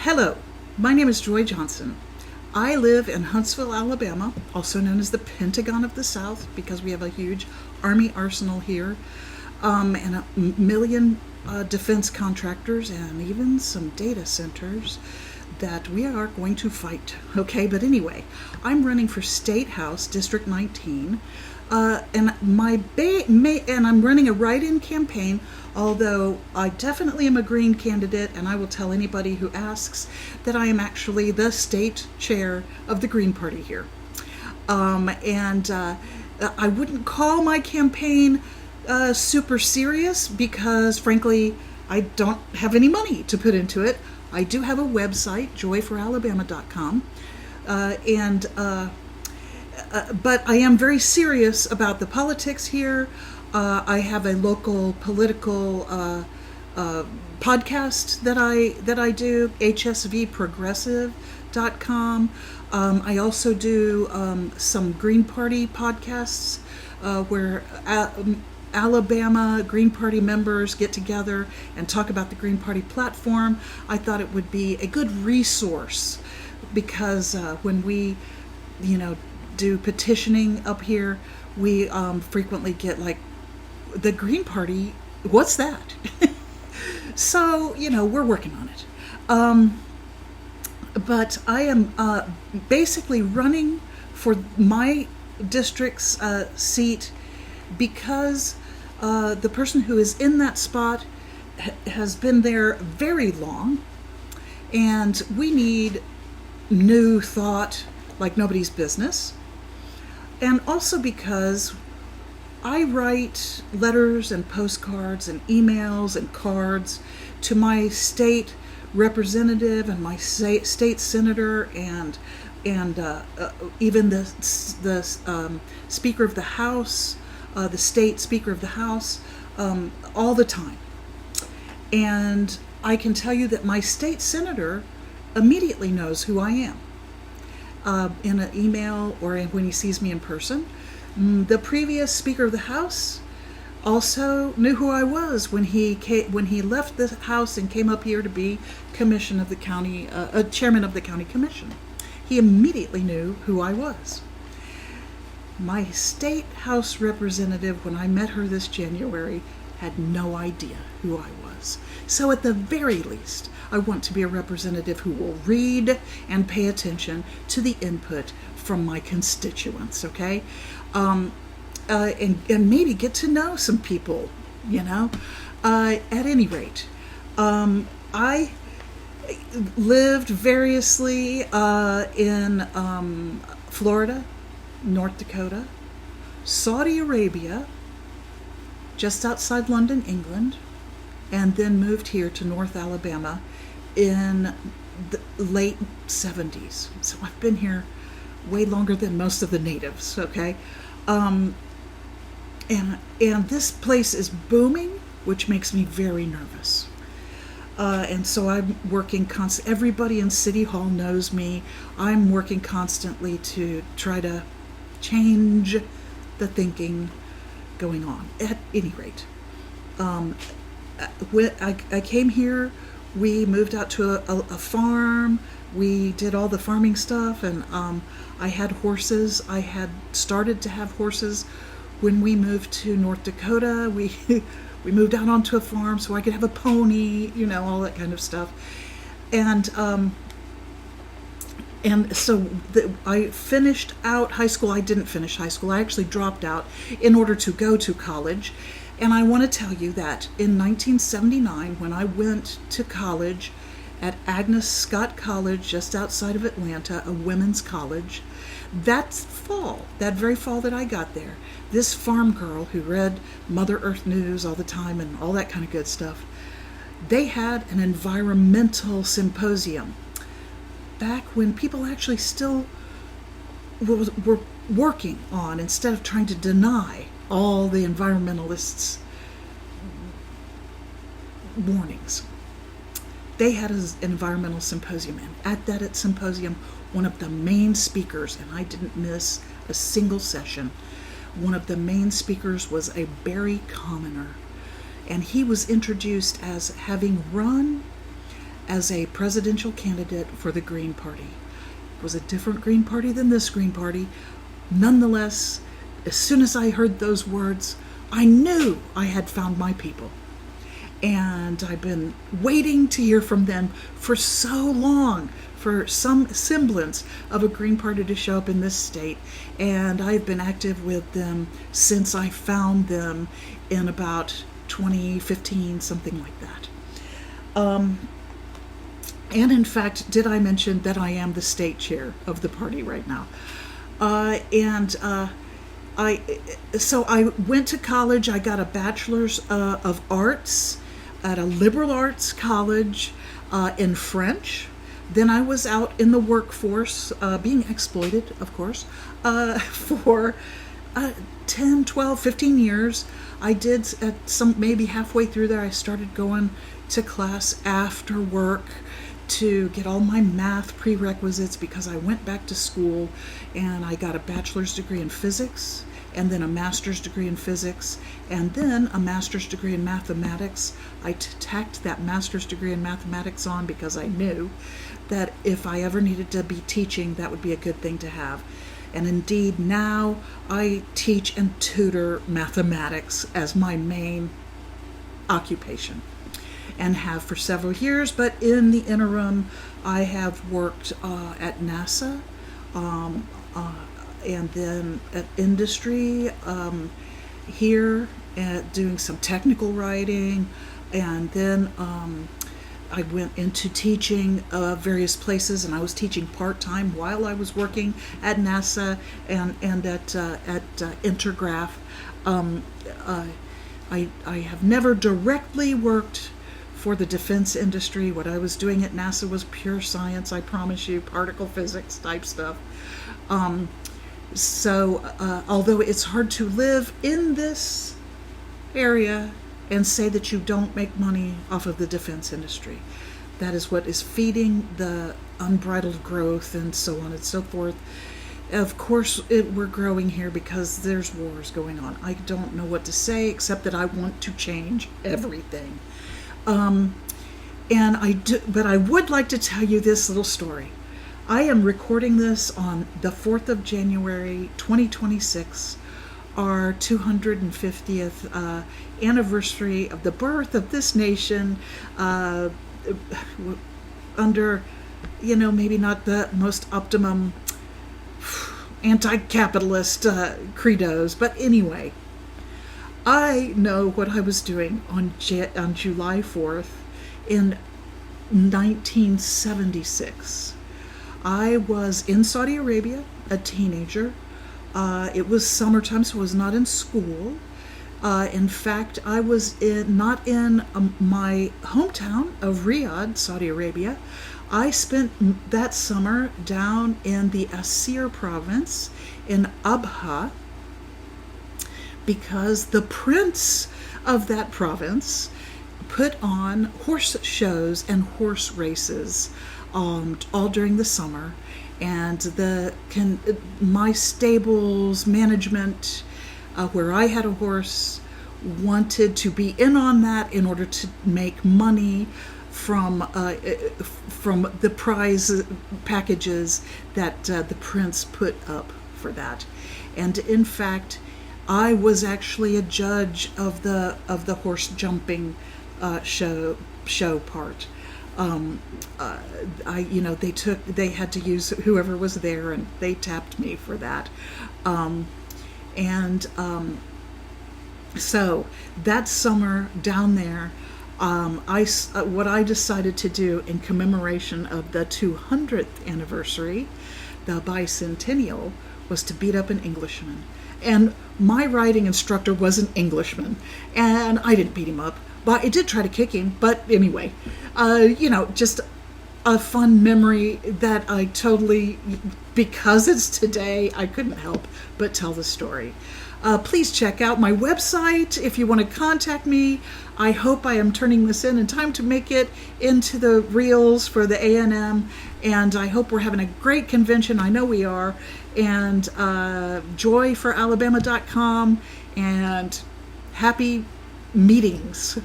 Hello, my name is Joy Johnson. I live in Huntsville, Alabama, also known as the Pentagon of the South, because we have a huge Army arsenal here, and a million defense contractors, and even some data centers that we are going to fight. Okay, but anyway, I'm running for State House, District 19, and I'm running a write-in campaign. Although I definitely am a Green candidate, and I will tell anybody who asks that I am actually the state chair of the Green Party here. I wouldn't call my campaign super serious because, frankly, I don't have any money to put into it. I do have a website, joyforalabama.com, but I am very serious about the politics here. I have a local political podcast that I do, hsvprogressive.com. I also do some Green Party podcasts where Alabama Green Party members get together and talk about the Green Party platform. I thought it would be a good resource because when we, do petitioning up here, we frequently get like, the Green Party, what's that? So, we're working on it. But I am basically running for my district's seat because the person who is in that spot has been there very long, and we need new thought like nobody's business. And also because I write letters and postcards and emails and cards to my state representative and my state senator and even the Speaker of the House, the state Speaker of the House, all the time. And I can tell you that my state senator immediately knows who I am in an email or when he sees me in person. The previous Speaker of the House also knew who I was when he left the House and came up here to be chairman of the county commission. He immediately knew who I was. My state House representative, when I met her this January, had no idea who I was. So at the very least, I want to be a representative who will read and pay attention to the input from my constituents, okay? And maybe get to know some people, At any rate, I lived variously in Florida, North Dakota, Saudi Arabia, just outside London, England, and then moved here to North Alabama in the late 70s. So I've been here way longer than most of the natives, okay? And this place is booming, which makes me very nervous. And so I'm working everybody in City Hall knows me. I'm working constantly to try to change the thinking going on. At any rate, when I came here, we moved out to a farm. We did all the farming stuff, and I had horses. I had started to have horses when we moved to North Dakota. We moved out onto a farm so I could have a pony, all that kind of stuff. And so I finished out high school. I didn't finish high school. I actually dropped out in order to go to college. And I want to tell you that in 1979, when I went to college at Agnes Scott College, just outside of Atlanta, a women's college, that very fall that I got there, this farm girl who read Mother Earth News all the time and all that kind of good stuff, they had an environmental symposium back when people actually still were working on, instead of trying to deny all the environmentalists' warnings. They had an environmental symposium, and at that symposium, one of the main speakers, and I didn't miss a single session, one of the main speakers was a Barry Commoner, and he was introduced as having run as a presidential candidate for the Green Party. It was a different Green Party than this Green Party. Nonetheless, as soon as I heard those words, I knew I had found my people. And I've been waiting to hear from them for so long, for some semblance of a Green Party to show up in this state. And I've been active with them since I found them in about 2015, something like that. And in fact, did I mention that I am the state chair of the party right now? So I went to college. I got a bachelor's of arts at a liberal arts college in French. Then I was out in the workforce, being exploited, of course, for 10, 12, 15 years. I did, maybe halfway through there, I started going to class after work to get all my math prerequisites, because I went back to school and I got a bachelor's degree in physics, and then a master's degree in physics, and then a master's degree in mathematics. I tacked that master's degree in mathematics on because I knew that if I ever needed to be teaching, that would be a good thing to have. And indeed, now I teach and tutor mathematics as my main occupation, and have for several years. But in the interim, I have worked at NASA, and then at industry here, doing some technical writing, and then I went into teaching various places, and I was teaching part-time while I was working at NASA and at Intergraph. I have never directly worked for the defense industry. What I was doing at NASA was pure science, I promise you, particle physics type stuff. Although it's hard to live in this area and say that you don't make money off of the defense industry. That is what is feeding the unbridled growth and so on and so forth. Of course, we're growing here because there's wars going on. I don't know what to say except that I want to change everything. But I would like to tell you this little story. I am recording this on the 4th of January, 2026, our 250th anniversary of the birth of this nation, under, maybe not the most optimum anti-capitalist credos, but anyway, I know what I was doing on July 4th in 1976. I was in Saudi Arabia, a teenager. It was summertime, so I was not in school. In fact, I was not in my hometown of Riyadh, Saudi Arabia. I spent that summer down in the Asir province in Abha, because the prince of that province put on horse shows and horse races all during the summer, and my stable's management, where I had a horse, wanted to be in on that in order to make money from the prize packages that the prince put up for that. And in fact, I was actually a judge of the horse jumping show part. They had to use whoever was there, and they tapped me for that. So that summer down there, what I decided to do in commemoration of the 200th anniversary, the bicentennial, was to beat up an Englishman. And my riding instructor was an Englishman, and I didn't beat him up, but I did try to kick him. But anyway, just a fun memory that I totally, because it's today, I couldn't help but tell the story. Please check out my website if you want to contact me. I hope I am turning this in time to make it into the reels for the A&M, and I hope we're having a great convention. I know we are. And joyforalabama.com, and happy meetings.